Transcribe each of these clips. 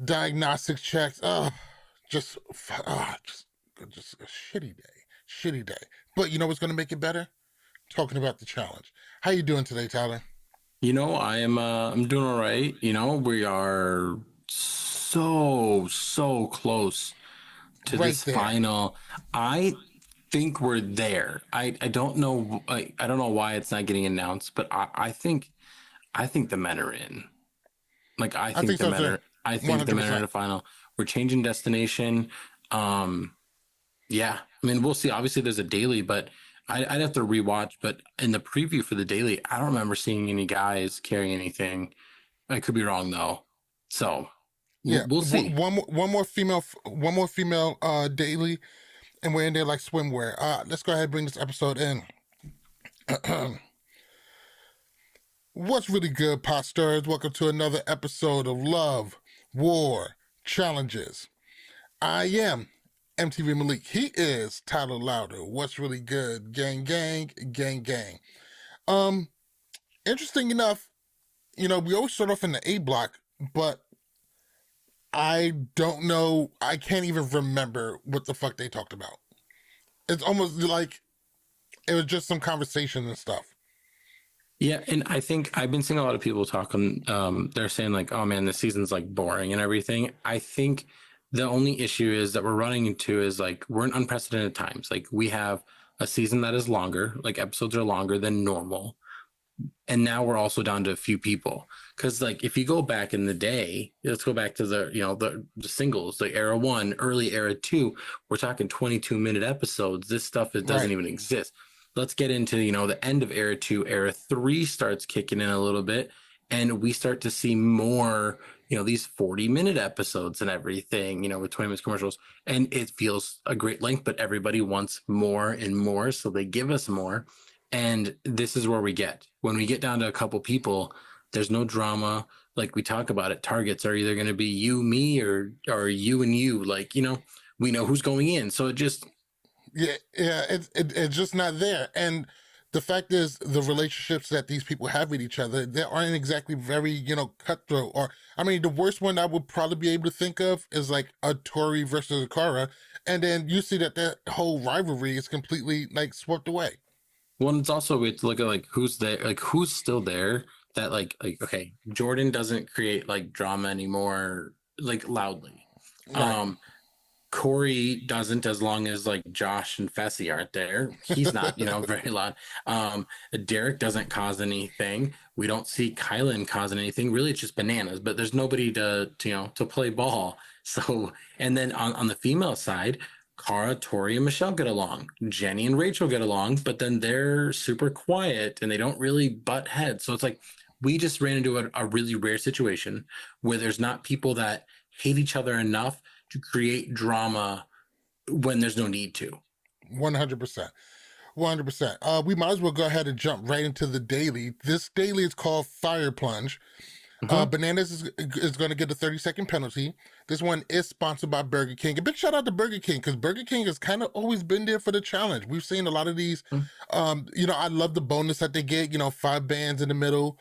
diagnostic checks. Just a shitty day. But you know what's going to make it better? Talking about the challenge. How you doing today, Tyler? I'm doing all right. We are so close to Right this there. final. I think we're there. I don't know I don't know why it's not getting announced, but I think the men are in. Like I think so too. I think the men are in 100%. the final. We're changing destination. Um yeah. I mean, we'll see. Obviously there's a daily, but I'd have to rewatch. But in the preview for the daily, I don't remember seeing any guys carrying anything. I could be wrong though. So Yeah. we'll see. One more female daily, and we're in there like swimwear. Let's go ahead and bring this episode in. What's really good, pot stirrers? Welcome to another episode of Love, War, Challenges. I am MTV Malik. He is Tyler Louder. What's really good? Gang, gang, gang, gang. Um, Interesting enough, we always start off in the A block, but I don't know. I can't even remember what the fuck they talked about. It's almost like it was just some conversation and stuff. Yeah, and I think I've been seeing a lot of people talking. They're saying like, "Oh man, this season's like boring and everything." I think the only issue is that we're running into is like we're in unprecedented times. Like we have a season that is longer, like episodes are longer than normal, and now we're also down to a few people. Because like if you go back in the day, let's go back to the singles, the era one, early era two. We're talking 22-minute episodes. This stuff it doesn't Right. even exist. Let's get into the end of era two. Era three starts kicking in a little bit, and we start to see more. These 40-minute episodes and everything. With 20 minutes commercials, and it feels a great length, but everybody wants more and more, so they give us more. And this is where we get when we get down to a couple people, there's no drama. Like we talk about it, targets are either going to be you, me, or you and you. Like, we know who's going in. So it just, Yeah, yeah, it's just not there. And the fact is, the relationships that these people have with each other, they aren't exactly very, cutthroat. Or, I mean, the worst one I would probably be able to think of is like a Tori versus a Kara. And then you see that whole rivalry is completely like swept away. well, it's also we have to look at like who's there, like who's still there that okay, Jordan doesn't create like drama anymore, like loudly. Right. Um, Corey doesn't, as long as like Josh and Fessy aren't there. He's not, very loud. Derek doesn't cause anything. We don't see Kylan causing anything. Really, it's just bananas. But there's nobody to play ball. So, and then on the female side, Cara, Tori, and Michelle get along. Jenny and Rachel get along, but then they're super quiet and they don't really butt heads. So it's like we just ran into a really rare situation where there's not people that hate each other enough to create drama when there's no need to. 100%. 100%. We might as well go ahead and jump right into the daily. This daily is called Fire Plunge. Mm-hmm. Bananas is going to get a 30-second penalty. This one is sponsored by Burger King. A big shout out to Burger King because Burger King has kind of always been there for the challenge. We've seen a lot of these. I love the bonus that they get, 5 bands in the middle.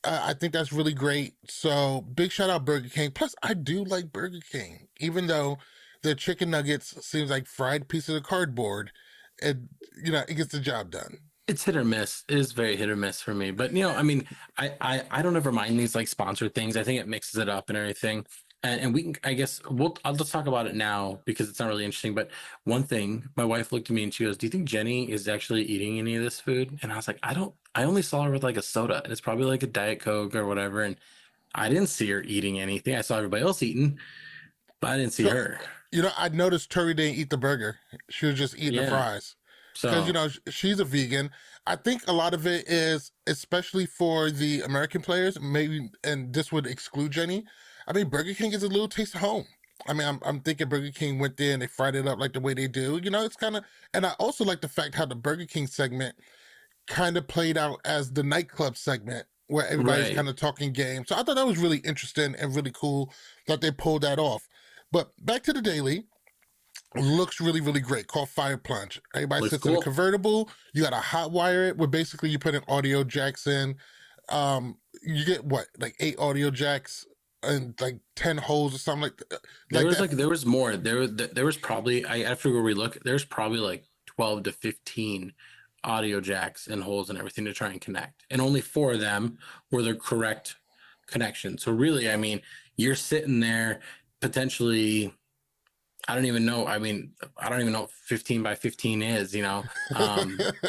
I think that's really great. So big shout out Burger King. Plus, I do like Burger King, even though the chicken nuggets seems like fried pieces of cardboard. It, it gets the job done. It's hit or miss. It is very hit or miss for me. But I mean, I don't ever mind these like sponsored things. I think it mixes it up and everything. And we can, I guess I'll just talk about it now because it's not really interesting. But one thing, my wife looked at me and she goes, "Do you think Jenny is actually eating any of this food?" And I was like, "I don't. I only saw her with like a soda, and it's probably like a Diet Coke or whatever." And I didn't see her eating anything. I saw everybody else eating, but I didn't see So, her. I noticed Tori didn't eat the burger. She was just eating the Yeah. fries. Because, So she's a vegan. I think a lot of it is, especially for the American players, maybe, and this would exclude Jenny. I mean, Burger King is a little taste of home. I mean, I'm thinking Burger King went there and they fried it up like the way they do. It's kind of, and I also like the fact how the Burger King segment kind of played out as the nightclub segment where everybody's right. kind of talking game. So I thought that was really interesting and really cool that they pulled that off. But back to the daily. Looks really, really great. Called Fire Plunge. Everybody Looks sits in a cool. convertible. You got to hot wire it, where basically you put an audio jacks in. You get what, like 8 audio jacks and like 10 holes or something There like was that. like there was more. There was probably I have to go relook. There's probably like 12 to 15 audio jacks and holes and everything to try and connect. And only four of them were the correct connection. So really, I mean, you're sitting there potentially I don't even know. I mean, I don't even know what 15 by 15 is, you know.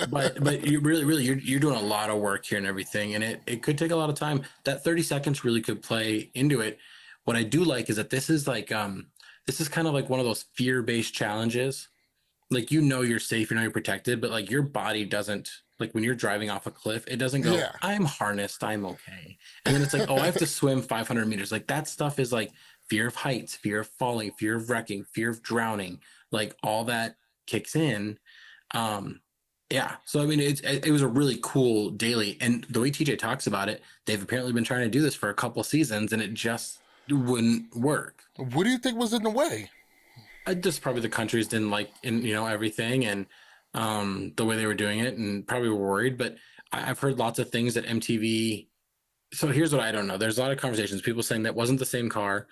But you really you're doing a lot of work here and everything, and it could take a lot of time. That 30 seconds really could play into it. What I do like is that this is kind of like one of those fear-based challenges. Like you know you're safe, you know you're protected, but like your body doesn't like when you're driving off a cliff, it doesn't go, Yeah. I'm harnessed, I'm okay. And then it's like, oh, I have to swim 500 meters. Like that stuff is like fear of heights, fear of falling, fear of wrecking, fear of drowning. Like all that kicks in. Um, yeah. So I mean, it was a really cool daily, and the way TJ talks about it, they've apparently been trying to do this for a couple seasons, and it just wouldn't work. What do you think was in the way? Just probably the countries didn't like in everything and the way they were doing it, and probably were worried. But I've heard lots of things that MTV. So here's what I don't know. There's a lot of conversations. People saying that wasn't the same car,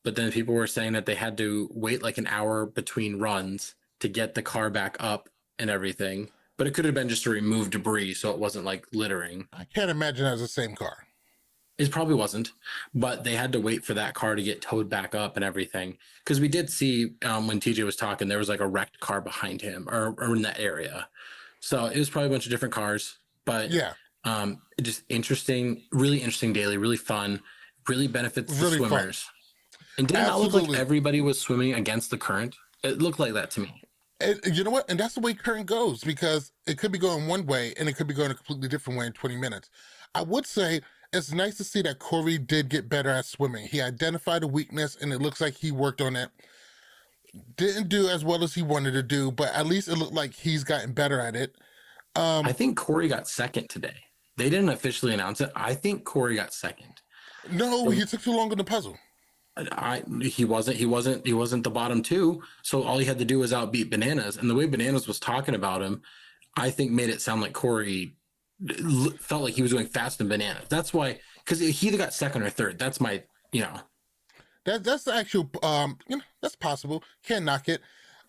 but then people were saying that they had to wait like an hour between runs to get the car back up and everything. But it could have been just to remove debris, so it wasn't like littering. I can't imagine that's the same car. It probably wasn't, but they had to wait for that car to get towed back up and everything. Because we did see when TJ was talking, there was like a wrecked car behind him or in that area. So it was probably a bunch of different cars, but Yeah, just interesting, really interesting daily, really fun, really benefits the really fun. swimmers. And did it not look like Absolutely. everybody was swimming against the current? It looked like that to me. And you know what? And that's the way current goes because it could be going one way and it could be going a completely different way in 20 minutes. I would say it's nice to see that Corey did get better at swimming. He identified a weakness and it looks like he worked on it. Didn't do as well as he wanted to do, but at least it looked like he's gotten better at it. I Um, think Corey got second today. They didn't officially announce it. I think Corey got second. no, he took too long on the puzzle. He wasn't the bottom two. So all he had to do was outbeat Bananas. And the way Bananas was talking about him, I think made it sound like Corey felt like he was going faster than Bananas. That's why, because he either got second or third. That's my, you know, That's the actual that's possible. Can't knock it.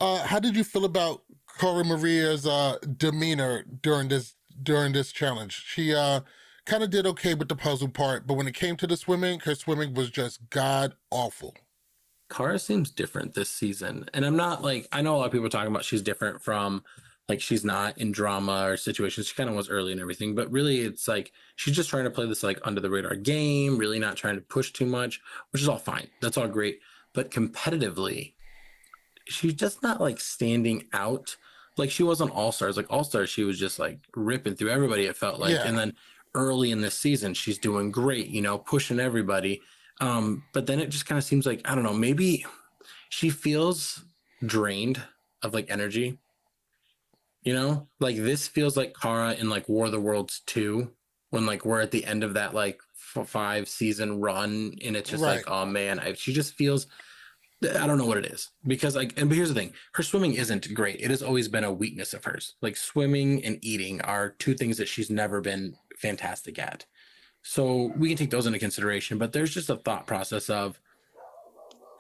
How did you feel about Cora Maria's demeanor during this challenge? She kind of did okay with the puzzle part, but when it came to the swimming, her swimming was just god awful. Kara seems different this season. And I'm not like, I know a lot of people are talking about she's different from like she's not in drama or situations. She kind of was early and everything, but really it's like she's just trying to play this like under the radar game, really not trying to push too much, which is all fine. That's all great. But competitively, she's just not like standing out like she was on All Stars. Like All Stars, she was just like ripping through everybody, it felt like. Yeah, And then early in this season, she's doing great, you know, pushing everybody. But then it just kind of seems like, I don't know, maybe she feels drained of like energy, you know? Like this feels like Kara in like War of the Worlds 2, when like we're at the end of that like 5 season run, and it's just right. like, oh man, she just feels I don't know what it is because like, but here's the thing: her swimming isn't great. It has always been a weakness of hers. Like swimming and eating are two things that she's never been fantastic at. So we can take those into consideration. But there's just a thought process of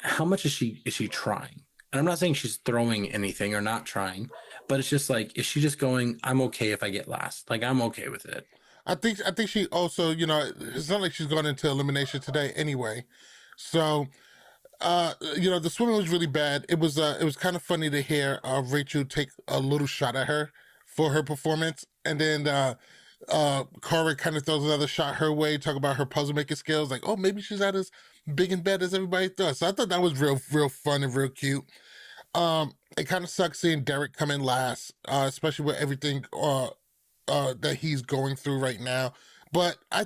how much is she trying? And I'm not saying she's throwing anything or not trying, but it's just like, is she just going, I'm okay if I get last? Like I'm okay with it. I think she also, it's not like she's gone into elimination today anyway. So the swimming was really bad. It was kind of funny to hear Rachel take a little shot at her for her performance, and then Cara kind of throws another shot her way, talk about her puzzle making skills, like, oh, maybe she's not as big and bad as everybody thought. So I thought that was real fun and real cute. It kind of sucks seeing Derek come in last, especially with everything that he's going through right now. But I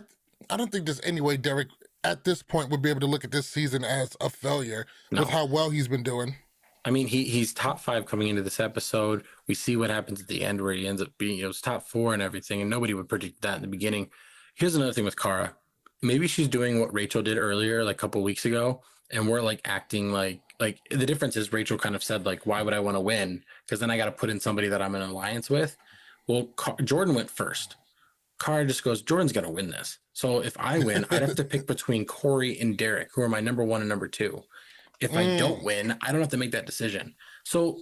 don't think there's any way Derek at this point would be able to look at this season as a failure with No. how well he's been doing. I mean, he's top five coming into this episode. We see what happens at the end where he ends up being, it's top four and everything, and nobody would predict that in the beginning. Here's another thing with Kara. Maybe she's doing what Rachel did earlier, like a couple weeks ago, and we're like acting like the difference is Rachel kind of said like, why would I want to win? Because then I got to put in somebody that I'm in an alliance with. Well, Jordan went first. Cara just goes, Jordan's going to win this. So if I win, I'd have to pick between Corey and Derek, who are my number one and number two. If I don't win, I don't have to make that decision. So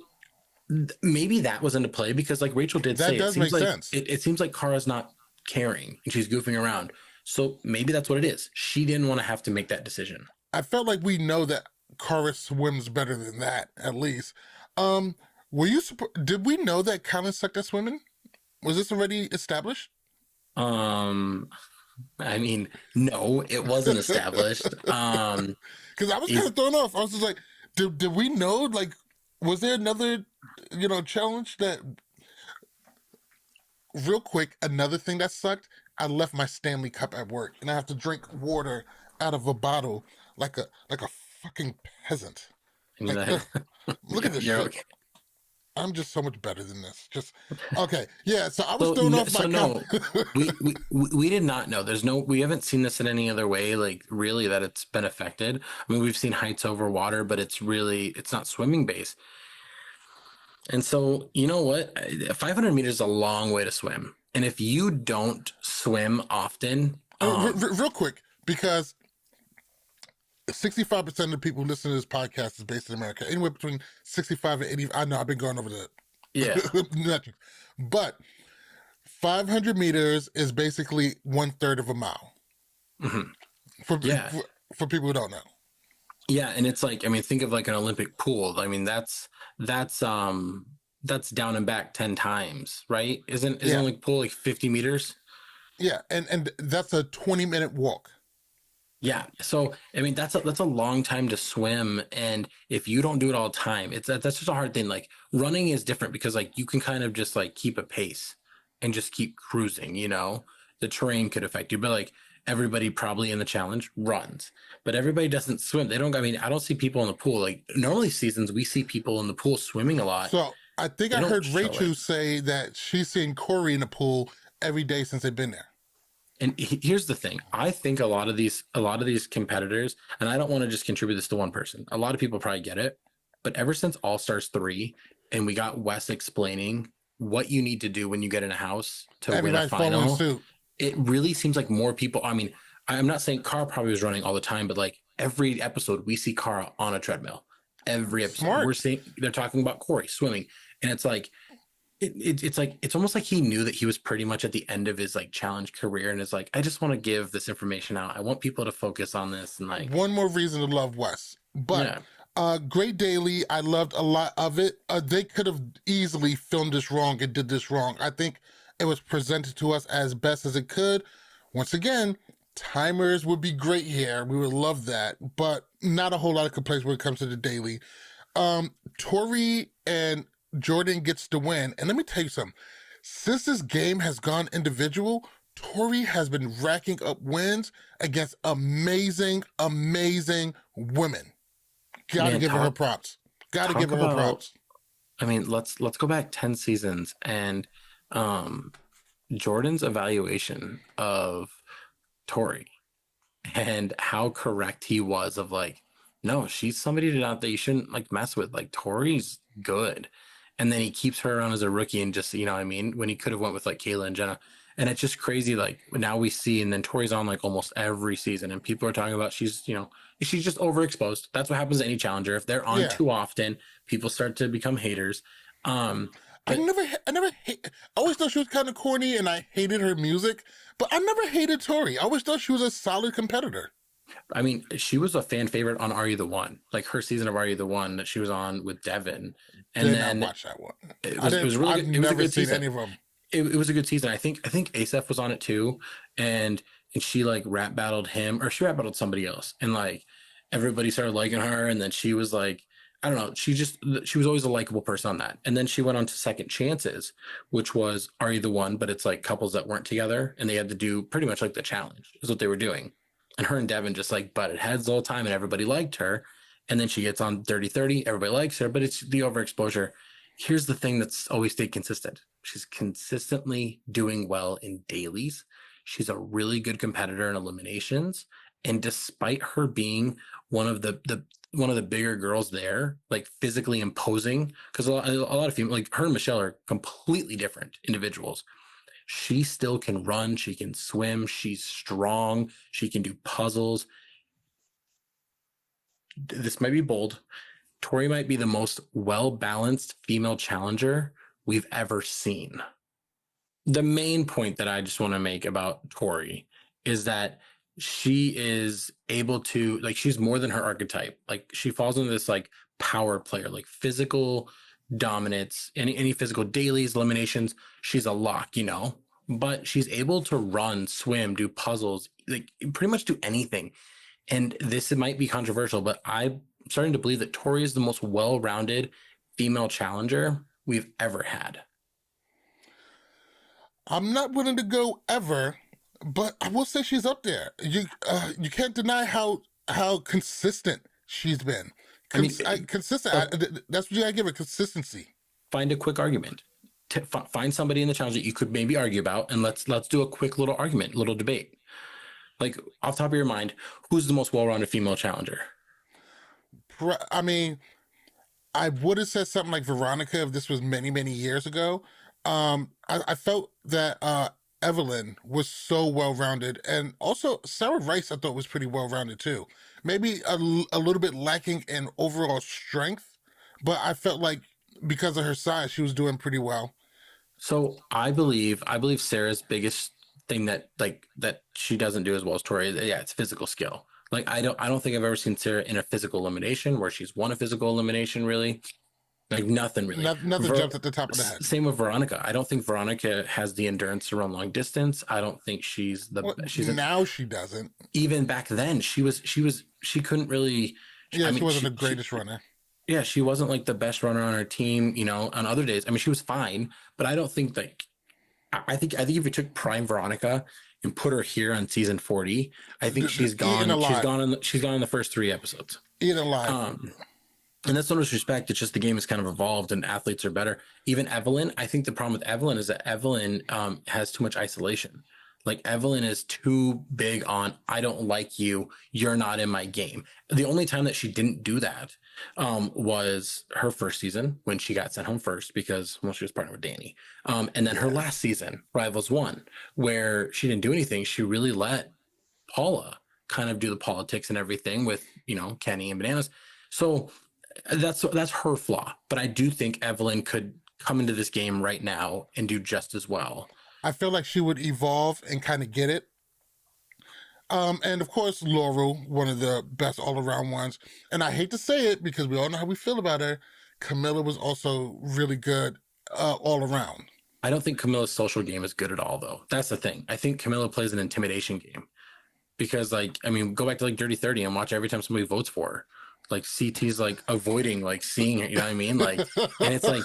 maybe that was into play because, like Rachel did That say, does make sense. It seems like Cara's not caring and she's goofing around. So maybe that's what it is. She didn't want to have to make that decision. I felt like we know that Cara swims better than that, at least. Did we know that Kylan sucked at swimming? Was this already established? I mean, no, it wasn't established. Because I was kind of thrown off. I was just like, did we know? Like, was there another, challenge that? Real quick, another thing that sucked. I left my Stanley cup at work, and I have to drink water out of a bottle like a fucking peasant. Like, look at this shit. Okay. I'm just so much better than this. Just okay, yeah. So I was thrown off by we did not know. We haven't seen this in any other way, like really that it's been affected. I mean, we've seen heights over water, but it's not swimming based. And so you know what, 500 meters is a long way to swim, and if you don't swim often, real quick, because 65% of the people who listen to this podcast is based in America. Anywhere between 65 and 80. I know I've been going over the metrics. But 500 meters is basically 1/3 of a mile. Mm-hmm. For people who don't know. Yeah, and it's like, I mean, think of like an Olympic pool. I mean, that's down and back 10 times, right? Isn't an Olympic pool like 50 meters? Yeah, and that's a 20-minute walk. Yeah. So, I mean, that's a long time to swim. And if you don't do it all the time, that's just a hard thing. Like running is different because like you can kind of just like keep a pace and just keep cruising, the terrain could affect you, but like everybody probably in the challenge runs, but everybody doesn't swim. I don't see people in the pool. Like normally seasons, we see people in the pool swimming a lot. So I think I heard Rachel say that she's seen Corey in the pool every day since they've been there. And here's the thing. I think a lot of these competitors, and I don't want to just contribute this to one person. A lot of people probably get it, but ever since All Stars 3, and we got Wes explaining what you need to do when you get in a house to win a final, it really seems like more people. I mean, I'm not saying Cara probably was running all the time, but like every episode we see Cara on a treadmill. Every episode we're seeing they're talking about Corey swimming, and it's like. It's almost like he knew that he was pretty much at the end of his like challenge career, and is like, I just want to give this information out. I want people to focus on this, and like one more reason to love Wes. But great daily. I loved a lot of it. They could have easily filmed this wrong and did this wrong. I think it was presented to us as best as it could. Once again, timers would be great here. We would love that, but not a whole lot of complaints when it comes to the daily. Tori and Jordan gets the win. And let me tell you something. Since this game has gone individual, Tori has been racking up wins against amazing, amazing women. Gotta give her props. Gotta give her props. I mean, let's go back 10 seasons and Jordan's evaluation of Tori and how correct he was of like, no, she's somebody that you shouldn't like mess with. Like Tori's good. And then he keeps her around as a rookie and just, when he could have went with like Kayla and Jenna. And it's just crazy. Like now we see, and then Tori's on like almost every season and people are talking about she's just overexposed. That's what happens to any challenger. If they're on too often, people start to become haters. I always thought she was kind of corny and I hated her music, but I never hated Tori. I always thought she was a solid competitor. I mean, she was a fan favorite on Are You the One? Like her season of Are You the One that she was on with Devin. And then not watch that one. It was really I've good. It was a never good seen season. any of them. It was a good season. I think Asaph was on it too, and she like rap battled him, or she rap battled somebody else, and like everybody started liking her, and then she was like, I don't know, she was always a likable person on that, and then she went on to Second Chances, which was Are You the One? But it's like couples that weren't together, and they had to do pretty much like the challenge is what they were doing, and her and Devin just like butted heads the whole time, and everybody liked her, and then she gets on Dirty 30, everybody likes her, but it's the overexposure. Here's the thing that's always stayed consistent. She's consistently doing well in dailies. She's a really good competitor in eliminations. And despite her being one of the bigger girls there, like physically imposing, because a lot of females, like her and Michelle are completely different individuals. she still can run, she can swim, she's strong, she can do puzzles. This might be bold. Tori might be the most well-balanced female challenger we've ever seen. The main point that I just want to make about Tori is that she is able to, like, she's more than her archetype. Like, she falls into this like power player, like physical dominance, any physical dailies, eliminations, she's a lock, you know. But she's able to run, swim, do puzzles, like pretty much do anything. And this might be controversial, but I'm starting to believe that Tori is the most well-rounded female challenger we've ever had. I'm not willing to go ever, but I will say she's up there. You can't deny how consistent she's been. Consistent. That's what you gotta give her, consistency. Find a quick argument. Find somebody in the challenge that you could maybe argue about, and let's do a quick little argument, little debate. Like, off the top of your mind, who's the most well-rounded female challenger? I mean, I would have said something like Veronica if this was many, many years ago. I felt that Evelyn was so well-rounded, and also Sarah Rice I thought was pretty well-rounded too. Maybe a little bit lacking in overall strength, but I felt like because of her size, she was doing pretty well. So I believe Sarah's biggest thing that she doesn't do as well as Tori, yeah, it's physical skill. Like, I don't think I've ever seen Sarah in a physical elimination where she's won a physical elimination, really. Like, nothing really. Nothing jumps at the top of the head. Same with Veronica. I don't think Veronica has the endurance to run long distance. I don't think she's the now she doesn't. Even back then, she couldn't really. Yeah, I mean, she wasn't the greatest runner. Yeah, she wasn't like the best runner on her team, you know, on other days. I mean, she was fine, but I don't think like I think if you took prime Veronica and put her here on season 40, I think she's gone. She's gone in the first 3 episodes. Eating alive. And that's no disrespect. It's just the game has kind of evolved and athletes are better. Even Evelyn, I think the problem with Evelyn is that Evelyn has too much isolation. Like, Evelyn is too big on, I don't like you, you're not in my game. The only time that she didn't do that was her first season when she got sent home first because, well, she was partnered with Danny. And then her last season, Rivals 1, where she didn't do anything. She really let Paula kind of do the politics and everything with, you know, Kenny and Bananas. So that's her flaw. But I do think Evelyn could come into this game right now and do just as well. I feel like she would evolve and kind of get it. And of course, Laurel, one of the best all-around ones. And I hate to say it because we all know how we feel about her. Camilla was also really good all around. I don't think Camilla's social game is good at all, though. That's the thing. I think Camilla plays an intimidation game because, like, I mean, go back to like Dirty 30 and watch every time somebody votes for her. Like, CT's like avoiding like seeing it, you know what I mean? Like, and it's like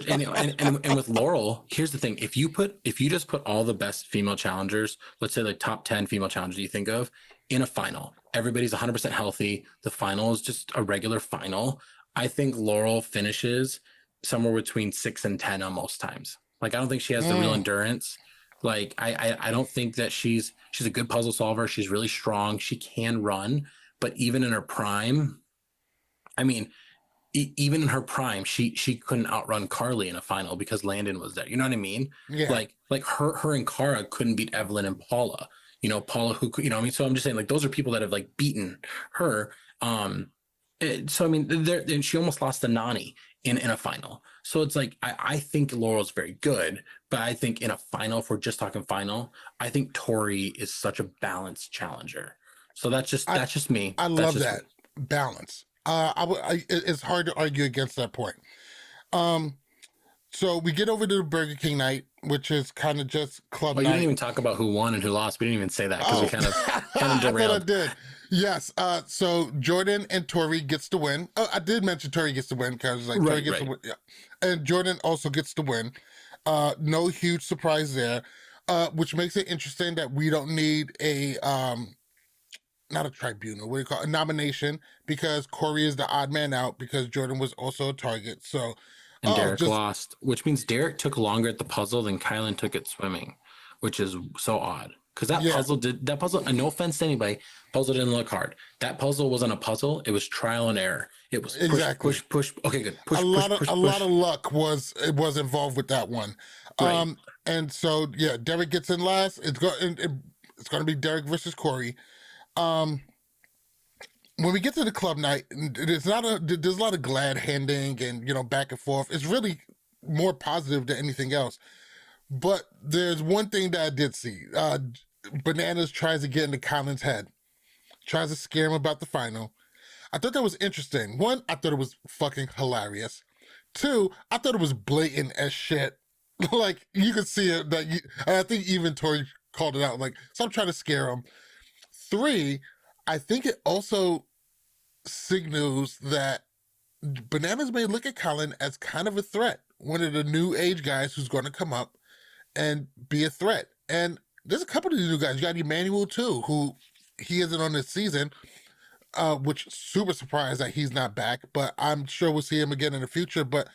and with Laurel, here's the thing: if you just put all the best female challengers, let's say like top 10 female challengers you think of, in a final, everybody's 100% healthy. The final is just a regular final. I think Laurel finishes somewhere between 6 and 10 on most times. Like, I don't think she has the real endurance. Like, I don't think that she's a good puzzle solver. She's really strong. She can run, but even in her prime, I mean, even in her prime, she couldn't outrun Carly in a final because Landon was there. You know what I mean? Yeah. Like her and Cara couldn't beat Evelyn and Paula. You know, Paula, who, you know what I mean? So I'm just saying, like, those are people that have like beaten her. So I mean, and she almost lost to Nani in a final. So it's like, I think Laurel's very good, but I think in a final, if we're just talking final, I think Tori is such a balanced challenger. So that's just me. I love that balance. It's hard to argue against that point. So we get over to the Burger King night, which is kind of just club night. You didn't even talk about who won and who lost. We didn't even say that because we kind of derailed. I thought I did. Yes. So Jordan and Tori gets to win. Oh, I did mention Tori gets to win because like Tori gets to win. Yeah. And Jordan also gets to win. No huge surprise there, which makes it interesting that we don't need a not a tribunal, what do you call it? A nomination, because Corey is the odd man out because Jordan was also a target. So and Derek lost, which means Derek took longer at the puzzle than Kylan took at swimming, which is so odd. because that Yeah, puzzle, and no offense to anybody, puzzle didn't look hard. That puzzle wasn't a puzzle. It was trial and error. It was push, exactly. push, push. Okay, good. A Push, push, lot of push, a lot push. of luck was involved with that one. Right. And so yeah, Derek gets in last. It's going to be Derek versus Corey. Um, when we get to the club night, there's a lot of glad handing and back and forth. It's really more positive than anything else. But there's one thing that I did see. Bananas tries to get into Colin's head, tries to scare him about the final. I thought that was interesting. One, I thought it was fucking hilarious. Two, I thought it was blatant as shit. Like you could see it and I think even Tori called it out. Like, so I'm trying to scare him. Three, I think it also signals that Bananas may look at Colin as kind of a threat, one of the new age guys who's going to come up and be a threat. And there's a couple of these new guys. You got Emmanuel too, who he isn't on this season, which super surprised that he's not back, but I'm sure we'll see him again in the future. But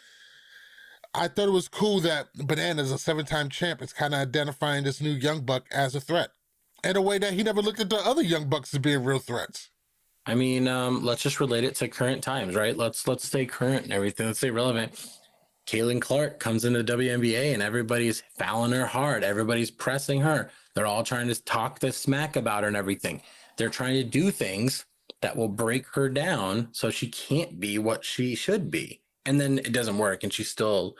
I thought it was cool that Bananas, a 7-time champ, is kind of identifying this new young buck as a threat in a way that he never looked at the other young bucks as being real threats. I mean, let's just relate it to current times, right? Let's stay current and everything. Let's stay relevant. Caitlin Clark comes into the WNBA and everybody's fouling her hard. Everybody's pressing her. They're all trying to talk the smack about her and everything. They're trying to do things that will break her down so she can't be what she should be. And then it doesn't work. And she's still,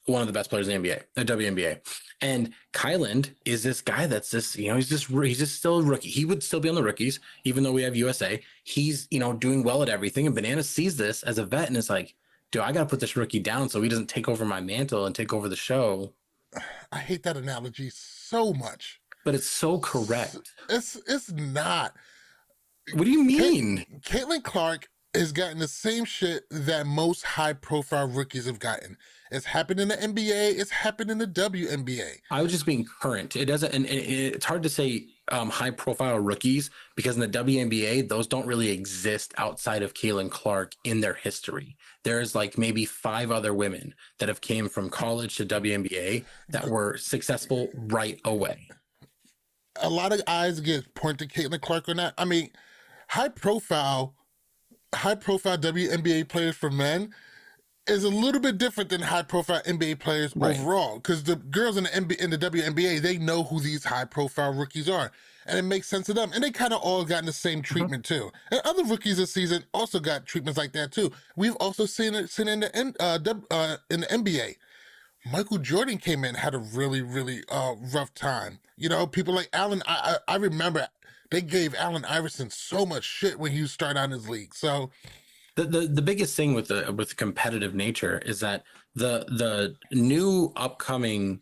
one of the best players in the NBA, the WNBA. And Kyland is this guy that's this, he's just still a rookie. He would still be on the rookies, even though we have USA. He's, doing well at everything. And Banana sees this as a vet and is like, dude, I got to put this rookie down so he doesn't take over my mantle and take over the show. I hate that analogy so much. But it's so correct. It's not. What do you mean? Caitlin Clark has gotten the same shit that most high-profile rookies have gotten. It's happened in the NBA. It's happened in the WNBA. I was just being current. It doesn't, and it's hard to say high-profile rookies because in the WNBA, those don't really exist outside of Caitlin Clark in their history. There's like maybe 5 other women that have came from college to WNBA that were successful right away. A lot of eyes get pointed to Caitlin Clark on that. I mean, high-profile WNBA players for men is a little bit different than high-profile NBA players overall, because the girls in the WNBA, they know who these high-profile rookies are, and it makes sense to them. And they kind of all gotten the same treatment too. And other rookies this season also got treatments like that too. We've also seen it in the NBA. Michael Jordan came in, had a really, really rough time. People like Allen. I remember they gave Allen Iverson so much shit when he started out in his league. So the biggest thing with competitive nature is that the new upcoming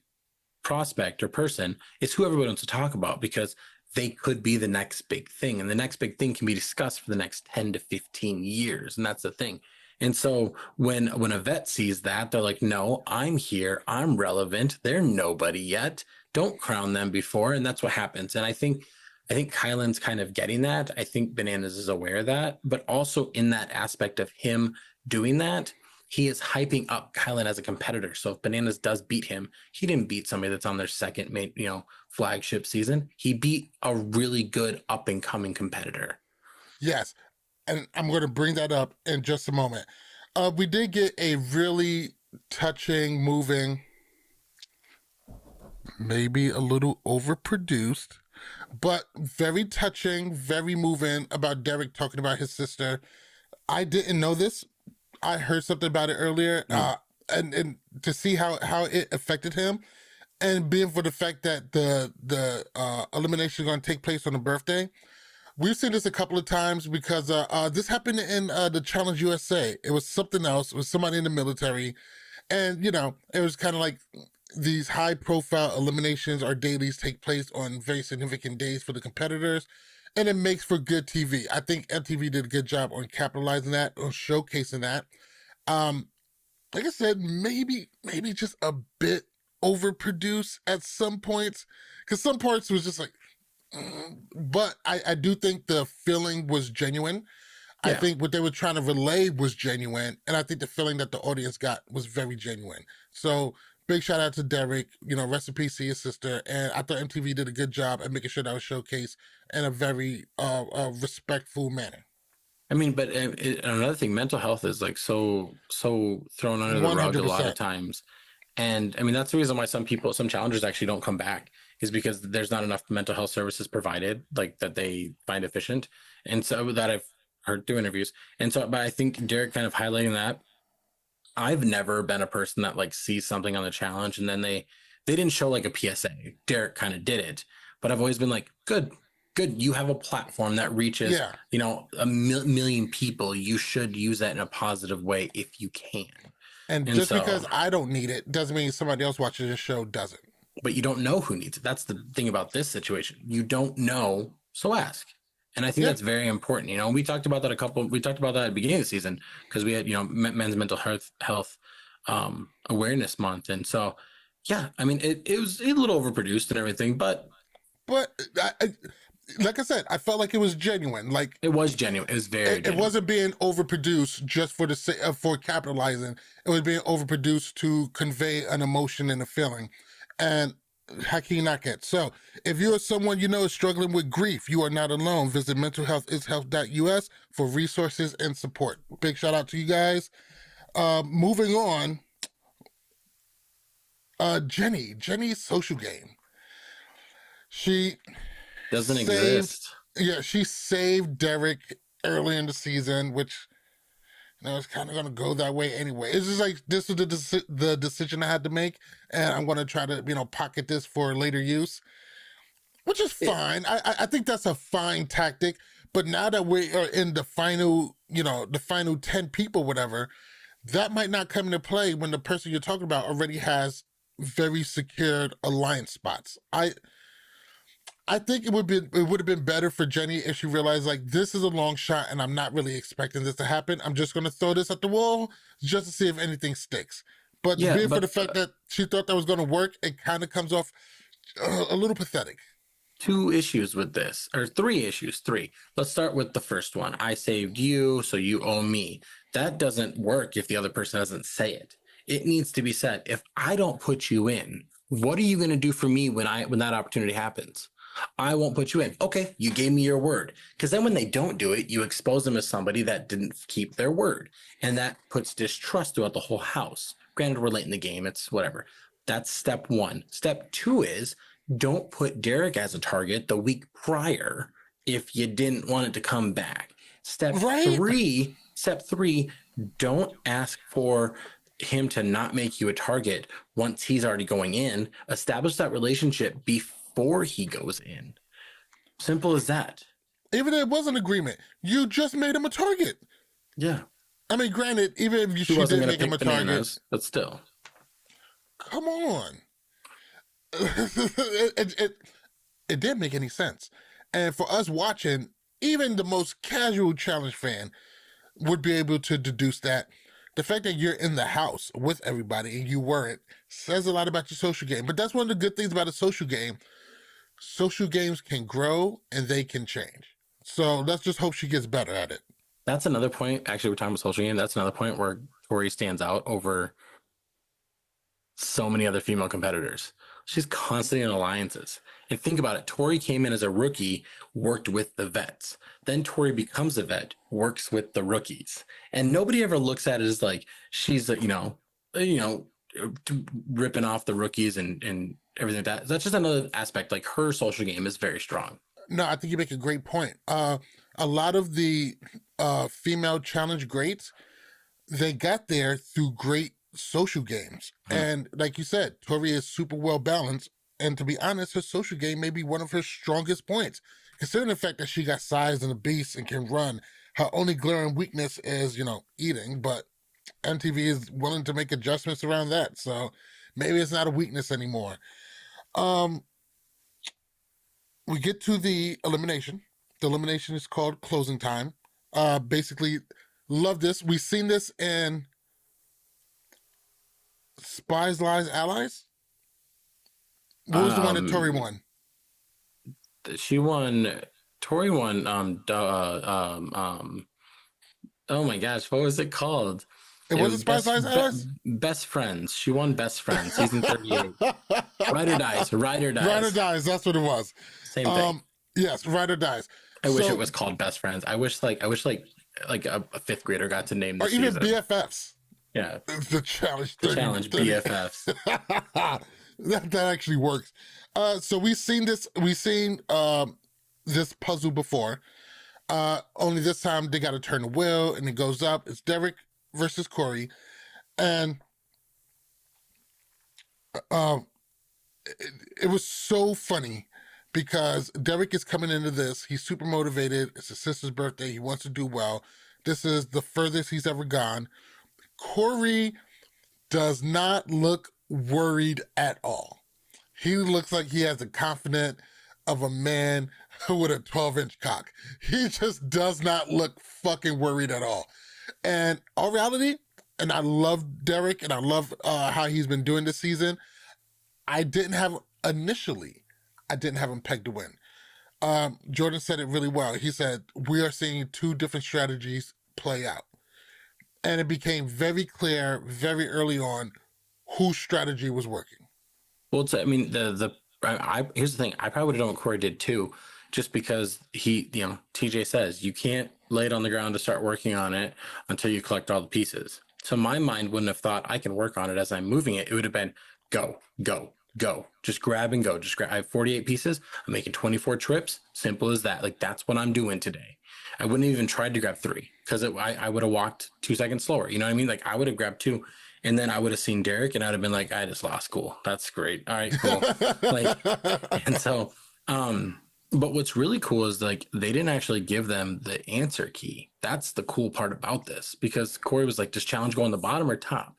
prospect or person is who everybody wants to talk about because they could be the next big thing, and the next big thing can be discussed for the next 10 to 15 years, and that's the thing. And so when a vet sees that, they're like, no, I'm here, I'm relevant, they're nobody yet, don't crown them before. And that's what happens. And I think Kylan's kind of getting that. I think Bananas is aware of that, but also in that aspect of him doing that, he is hyping up Kylan as a competitor. So if Bananas does beat him, he didn't beat somebody that's on their second flagship season. He beat a really good up and coming competitor. Yes. And I'm going to bring that up in just a moment. We did get a really touching, moving, maybe a little overproduced, but very touching, very moving about Derek talking about his sister. I didn't know this. I heard something about it earlier, and to see how it affected him, and being for the fact that the elimination is going to take place on a birthday. We've seen this a couple of times because this happened in the Challenge USA. It was something else. It was somebody in the military. And, it was kind of like these high-profile eliminations or dailies take place on very significant days for the competitors. And it makes for good TV. I think MTV did a good job on capitalizing that, on showcasing that. Like I said, maybe just a bit overproduced at some points. Because some parts was just like, but I do think the feeling was genuine. Yeah. I think what they were trying to relay was genuine, and I think the feeling that the audience got was very genuine. So big shout out to Derek. Rest in peace to your sister. And I thought MTV did a good job at making sure that was showcased in a very respectful manner. I mean, but another thing, mental health is like so thrown under the rug a lot of 100%. times. And I mean, that's the reason why some challengers actually don't come back, is because there's not enough mental health services provided, like that they find efficient. And so that I've heard through interviews. And so, but I think Derek kind of highlighting that. I've never been a person that like sees something on the challenge and then they didn't show like a PSA. Derek kind of did it, but I've always been like, good. You have a platform that reaches, Yeah. a million people. You should use that in a positive way if you can. And just because I don't need it doesn't mean somebody else watching this show doesn't. But you don't know who needs it. That's the thing about this situation. You don't know, so ask. And I think that's very important. We talked about that at the beginning of the season, because we had, men's mental health awareness month. And so, yeah, I mean, it was a little overproduced and everything, but like I said, I felt like it was genuine. Like, it was genuine. It was very genuine. It wasn't being overproduced just for capitalizing. It was being overproduced to convey an emotion and a feeling. And how can you not get? So if you're someone is struggling with grief, you are not alone. Visit mentalhealthishealth.us for resources and support. Big shout out to you guys. Moving on, Jenny's social game. She doesn't exist. Yeah, she saved Derek early in the season, which it's kind of going to go that way anyway. It's just like, this was the decision I had to make, and I'm going to try to pocket this for later use, which is fine. I think that's a fine tactic. But now that we are in the final 10 people, whatever, that might not come into play when the person you're talking about already has very secured alliance spots. I think it would have been better for Jenny if she realized, like, this is a long shot and I'm not really expecting this to happen. I'm just going to throw this at the wall just to see if anything sticks. But for the fact that she thought that was going to work, it kind of comes off a little pathetic. 2 issues with this, or 3 issues. 3. Let's start with the first one. I saved you, so you owe me. That doesn't work if the other person doesn't say it. It needs to be said. If I don't put you in, what are you going to do for me when that opportunity happens? I won't put you in. Okay, you gave me your word. Because then when they don't do it, you expose them as somebody that didn't keep their word. And that puts distrust throughout the whole house. Granted, we're late in the game. It's whatever. That's step 1. Step 2 is, don't put Derek as a target the week prior if you didn't want it to come back. Step 3, don't ask for him to not make you a target once he's already going in. Establish that relationship before he goes in. Simple as that. Even if it was an agreement, you just made him a target. Yeah. I mean, granted, even if she didn't make him a target, but still. Come on. it didn't make any sense. And for us watching, even the most casual challenge fan would be able to deduce that the fact that you're in the house with everybody and you weren't says a lot about your social game. But that's one of the good things about a social game. Social games can grow and they can change. So let's just hope she gets better at it. That's another point. Actually, we're talking about social game. That's another point where Tori stands out over so many other female competitors. She's constantly in alliances. And think about it. Tori came in as a rookie, worked with the vets. Then Tori becomes a vet, works with the rookies. And nobody ever looks at it as like she's, ripping off the rookies and everything like that. That's just another aspect. Like, her social game is very strong. No, I think you make a great point. A lot of the female challenge greats, they got there through great social games. And like you said, Tori is super well balanced. And to be honest, her social game may be one of her strongest points. Considering the fact that she got size and a beast and can run, her only glaring weakness is, eating. But MTV is willing to make adjustments around that. So maybe it's not a weakness anymore. We get to the elimination. The elimination is called closing time. Basically, love this. We've seen this in Spies, Lies, Allies. What was the one that Tori won? She won. Tori won. Oh my gosh, what was it called? It wasn't Spice Ice Allies? Best Friends. She won Best Friends, season 38. Ride or Dies. Ride or Ride or Dies. Dies, that's what it was. Same thing. Yes, Ride or Dies. I wish it So, was called Best Friends. I wish like a fifth grader got to name the or even season. BFFs. Yeah. The challenge. The challenge 30. BFFs. that actually works. So we've seen this puzzle before. Only this time they got to turn the wheel and it goes up. It's Derek versus Corey, and it was so funny because Derek is coming into this. He's super motivated. It's his sister's birthday. He wants to do well. This is the furthest he's ever gone. Corey does not look worried at all. He looks like he has the confidence of a man with a 12-inch cock. He just does not look fucking worried at all. And all reality, and I love Derek and I love how he's been doing this season. I didn't have him pegged to win. Jordan said it really well. He said, we are seeing two different strategies play out. And it became very clear very early on whose strategy was working. Well, I mean, here's the thing. I probably would have done what Corey did too, just because TJ says you can't lay it on the ground to start working on it until you collect all the pieces. So my mind wouldn't have thought I can work on it as I'm moving it. It would have been go, go, go. Just grab and go. I have 48 pieces. I'm making 24 trips. Simple as that. Like, that's what I'm doing today. I wouldn't have even tried to grab 3 because I would have walked 2 seconds slower. You know what I mean? Like, I would have grabbed 2. And then I would have seen Derek and I'd have been like, I just lost. Cool. That's great. All right, cool. And so, but what's really cool is like, they didn't actually give them the answer key. That's the cool part about this, because Corey was like, does challenge go on the bottom or top?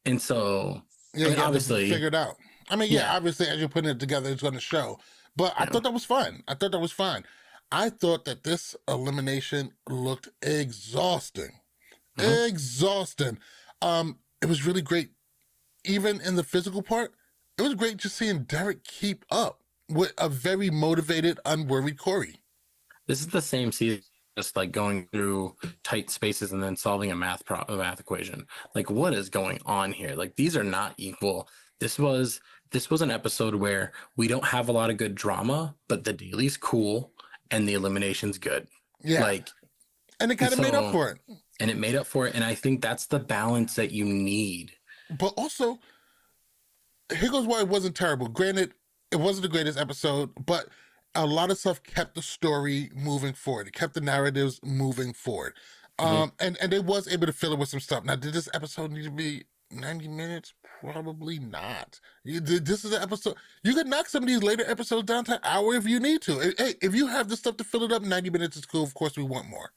And so, yeah, I mean, obviously figured out. I mean, yeah, obviously as you're putting it together, it's going to show, but I thought that was fun. I thought that this elimination looked exhausting. Exhausting. It was really great. Even in the physical part, it was great just seeing Derek keep up with a very motivated, unworried Corey. This is the same season, just like going through tight spaces and then solving a math equation. Like, what is going on here? Like, these are not equal. This was an episode where we don't have a lot of good drama, but the daily's cool and the elimination's good. Yeah. And it kind of made up for it. And it made up for it. And I think that's the balance that you need. But also, here goes why it wasn't terrible. Granted, it wasn't the greatest episode, but a lot of stuff kept the story moving forward. It kept the narratives moving forward. And they was able to fill it with some stuff. Now, did this episode need to be 90 minutes? Probably not. This is an episode. You could knock some of these later episodes down to an hour if you need to. Hey, if you have the stuff to fill it up, 90 minutes is cool. Of course, we want more.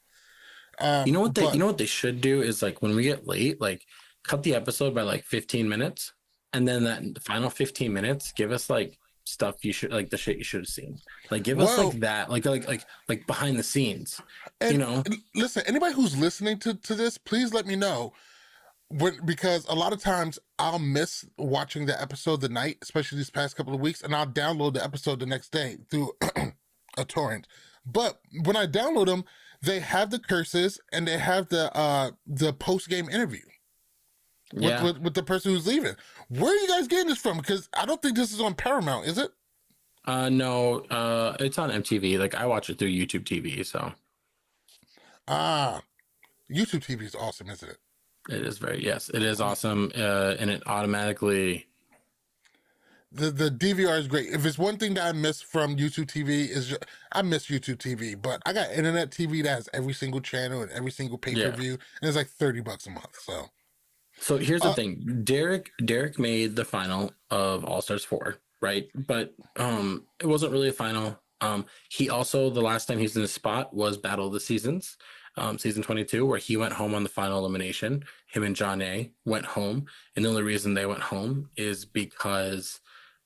You know what they should do is, like, when we get late, like, cut the episode by like 15 minutes, and then that final 15 minutes, give us like stuff you should, like, the shit you should have seen. Like, give us like that, like behind the scenes. And listen, anybody who's listening to this, please let me know. Because a lot of times I'll miss watching the episode the night, especially these past couple of weeks, and I'll download the episode the next day through a torrent. But when I download them, they have the curses and they have the post-game interview with the person who's leaving. Where are you guys getting this from? Because I don't think this is on Paramount, is it? No, it's on MTV. Like, I watch it through YouTube TV, so. YouTube TV is awesome, isn't it? It is it is awesome, and it automatically. The DVR is great. If it's one thing that I miss from YouTube TV I miss YouTube TV, but I got internet TV that has every single channel and every single pay-per-view, and it's like $30 a month. So here's the thing: Derek made the final of All Stars 4, right? But it wasn't really a final. He also, the last time he was in the spot was Battle of the Seasons. Season 22, where he went home on the final elimination. Him and John A went home, and the only reason they went home is because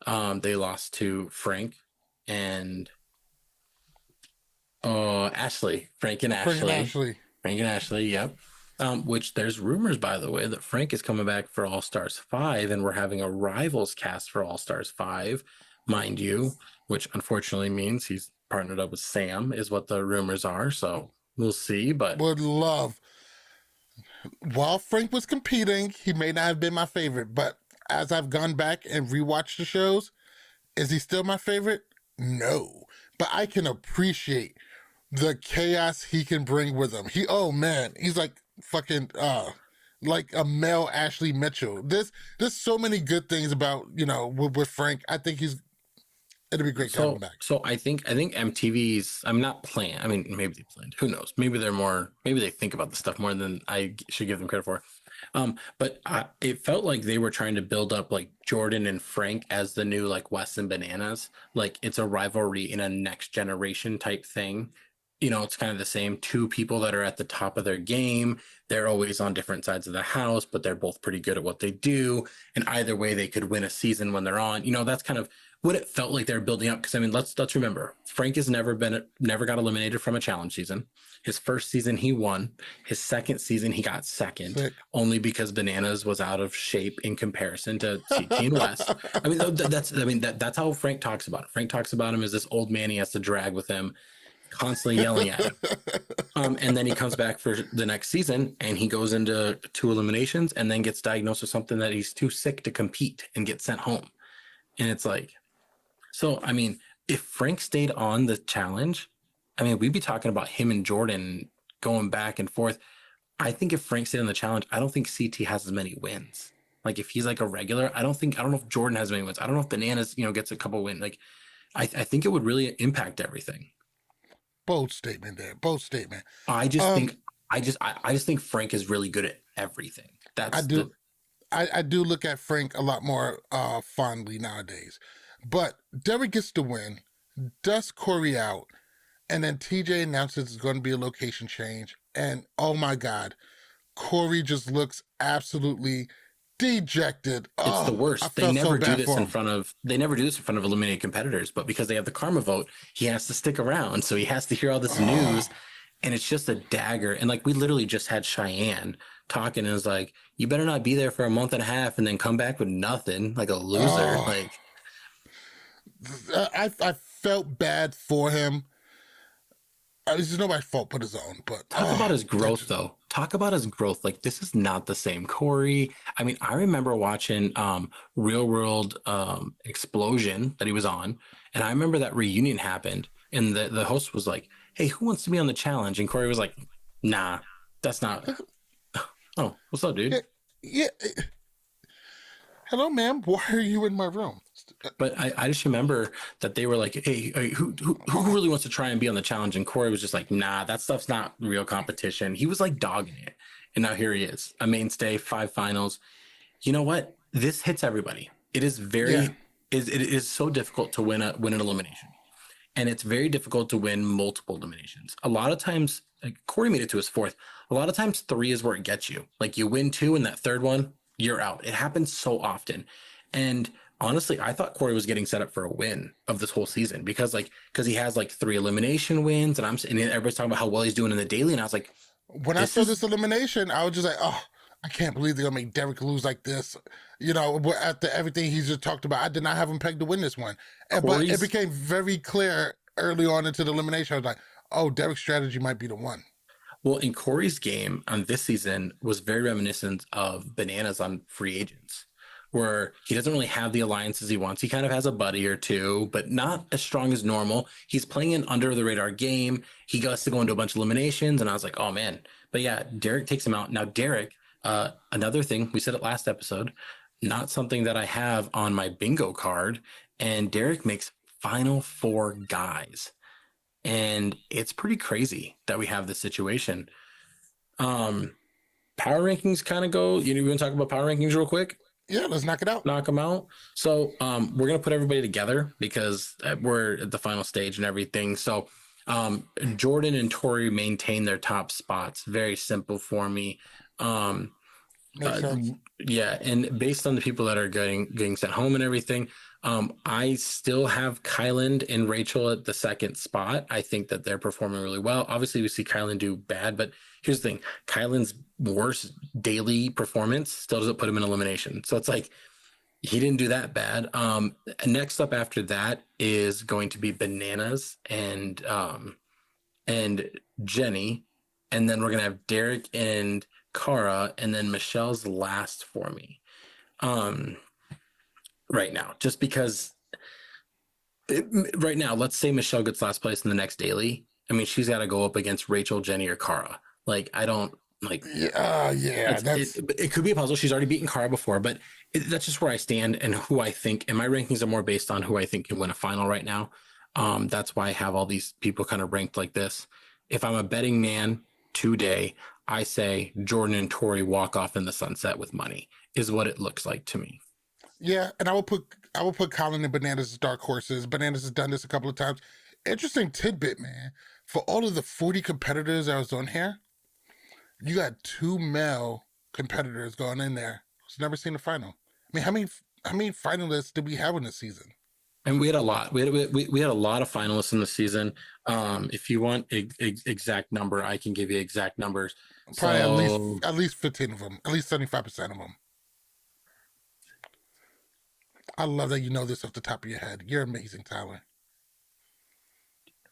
they lost to Frank and Ashley. Frank and Ashley. Yep. Which there's rumors, by the way, that Frank is coming back for All Stars 5, and we're having a rivals cast for All Stars 5, mind you, which unfortunately means he's partnered up with Sam, is what the rumors are. So we'll see, but would love While Frank was competing, he may not have been my favorite, but as I've gone back and rewatched the shows, is he still my favorite? No. But I can appreciate the chaos he can bring with him. Oh man, he's like fucking like a male Ashley Mitchell. There's so many good things about, with Frank. I think it'll be great to have him back. So I think MTV's. I'm not playing. I mean, maybe they planned. Who knows? Maybe they're more. Maybe they think about the stuff more than I should give them credit for. But it felt like they were trying to build up like Jordan and Frank as the new like Wes and Bananas. Like it's a rivalry in a next generation type thing. It's kind of the same two people that are at the top of their game. They're always on different sides of the house, but they're both pretty good at what they do. And either way, they could win a season when they're on. That's kind of what it felt like they're building up. Because I mean, let's remember, Frank has never got eliminated from a challenge season. His first season he won. His second season he got second, only because Bananas was out of shape in comparison to CT and West. I mean, that's how Frank talks about it. Frank talks about him as this old man he has to drag with him, constantly yelling at him. And then he comes back for the next season and he goes into 2 eliminations and then gets diagnosed with something that he's too sick to compete and gets sent home. And it's like, so, I mean, if Frank stayed on the challenge, I mean, we'd be talking about him and Jordan going back and forth. I think if Frank stayed on the challenge, I don't think CT has as many wins. Like if he's like a regular, I don't know if Jordan has many wins. I don't know if Bananas, gets a couple wins. Like I think it would really impact everything. Bold statement there. Bold statement. I just think Frank is really good at everything. I do look at Frank a lot more fondly nowadays. But Derek gets the win, dusts Corey out, and then TJ announces it's going to be a location change. And oh my God, Corey just looks absolutely dejected. It's the worst. They never do this in front of eliminated competitors, but because they have the karma vote, he has to stick around. So he has to hear all this news, and it's just a dagger. And like we literally just had Cheyenne talking, and it was like, you better not be there for a month and a half and then come back with nothing, like a loser. I felt bad for him. This is nobody's fault but his own. But talk about his growth, though. Talk about his growth. Like this is not the same Corey. I mean, I remember watching Real World Explosion that he was on, and I remember that reunion happened, and the host was like, "Hey, who wants to be on the challenge?" And Corey was like, "Nah, that's not." Oh, what's up, dude? Yeah. Hello, ma'am. Why are you in my room? But I just remember that they were like, hey, who really wants to try and be on the challenge? And Corey was just like, nah, that stuff's not real competition. He was like dogging it. And now here he is, a mainstay, 5 finals. You know what? This hits everybody. It is it is so difficult to win an elimination. And it's very difficult to win multiple eliminations. A lot of times, like Corey made it to his 4th. A lot of times 3 is where it gets you. Like you win 2 and that 3rd one, you're out. It happens so often. And honestly, I thought Corey was getting set up for a win of this whole season because he has like 3 elimination wins, and everybody's talking about how well he's doing in the daily, and I was like, when I saw this elimination, I was just like, oh, I can't believe they're gonna make Derek lose like this. After everything he's just talked about, I did not have him pegged to win this one, but it became very clear early on into the elimination. I was like, oh, Derek's strategy might be the one. Well, in Corey's game on this season was very reminiscent of Bananas on Free Agents, where he doesn't really have the alliances he wants. He kind of has a buddy or 2, but not as strong as normal. He's playing an under the radar game. He gets to go into a bunch of eliminations, and I was like, oh man. But yeah, Derek takes him out. Now, Derek, another thing, we said it last episode, not something that I have on my bingo card, and Derek makes final 4 guys. And it's pretty crazy that we have this situation. Power rankings kind of go, you want to talk about power rankings real quick? Yeah, let's knock it out. Knock them out. So we're going to put everybody together because we're at the final stage and everything. So Jordan and Tori maintain their top spots. Very simple for me. Yeah, and based on the people that are getting sent home and everything, I still have Kylan and Rachel at the 2nd spot. I think that they're performing really well. Obviously, we see Kylan do bad, but here's the thing. Kylan's worst daily performance still doesn't put him in elimination. So it's like, he didn't do that bad. Next up after that is going to be Bananas and Jenny. And then we're going to have Derek and Cara, and then Michelle's last for me. Right now, just because right now, let's say Michelle gets last place in the next daily. I mean, she's got to go up against Rachel, Jenny, or Cara. Like, I don't like. Yeah, it could be a puzzle. She's already beaten Cara before, but that's just where I stand and who I think. And my rankings are more based on who I think can win a final right now. That's why I have all these people kind of ranked like this. If I'm a betting man today, I say Jordan and Tori walk off in the sunset with money is what it looks like to me. Yeah, and I will put Colin and Bananas as dark horses. Bananas has done this a couple of times. Interesting tidbit, man. For all of the 40 competitors that was on here, you got 2 male competitors going in there who's never seen a final. I mean, how many finalists did we have in this season? And we had a lot. We had a lot of finalists in the season. If you want exact number, I can give you exact numbers. Probably at least 15 of them, at least 75% of them. I love that you know this off the top of your head. You're amazing, Tyler.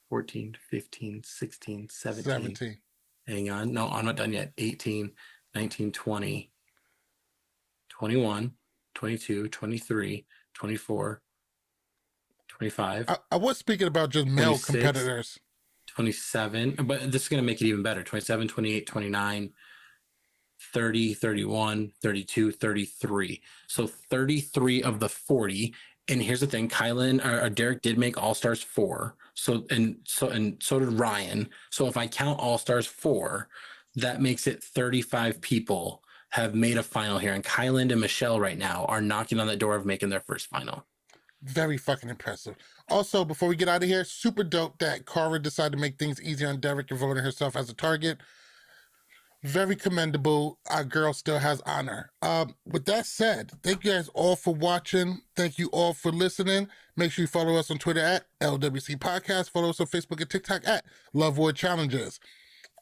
14, 15, 16, 17. Hang on. No, I'm not done yet. 18, 19, 20, 21, 22, 23, 24, 25. I was speaking about just male competitors. 27, but this is going to make it even better. 27, 28, 29, 30, 31, 32, 33. So 33 of the 40. And here's the thing, Kylan or Derek did make All-Stars 4. So did Ryan. So if I count All-Stars 4, that makes it 35 people have made a final here. And Kylan and Michelle right now are knocking on the door of making their first final. Very fucking impressive. Also, before we get out of here, super dope that Cara decided to make things easier on Derek and voting herself as a target. Very commendable. Our girl still has honor. With that said, thank you guys all for watching. Thank you all for listening. Make sure you follow us on Twitter at LWC Podcast. Follow us on Facebook and TikTok at Love War Challenges.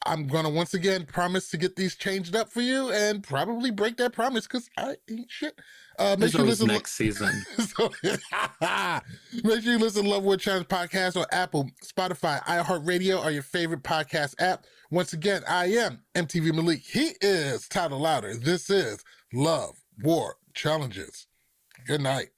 I'm going to once again promise to get these changed up for you and probably break that promise because I ain't shit. Make sure you listen next season. Make sure you listen to Love War Challenge Podcast on Apple, Spotify, iHeartRadio, or your favorite podcast app. Once again, I am MTV Malik. He is Tyler Louder. This is Love War Challenges. Good night.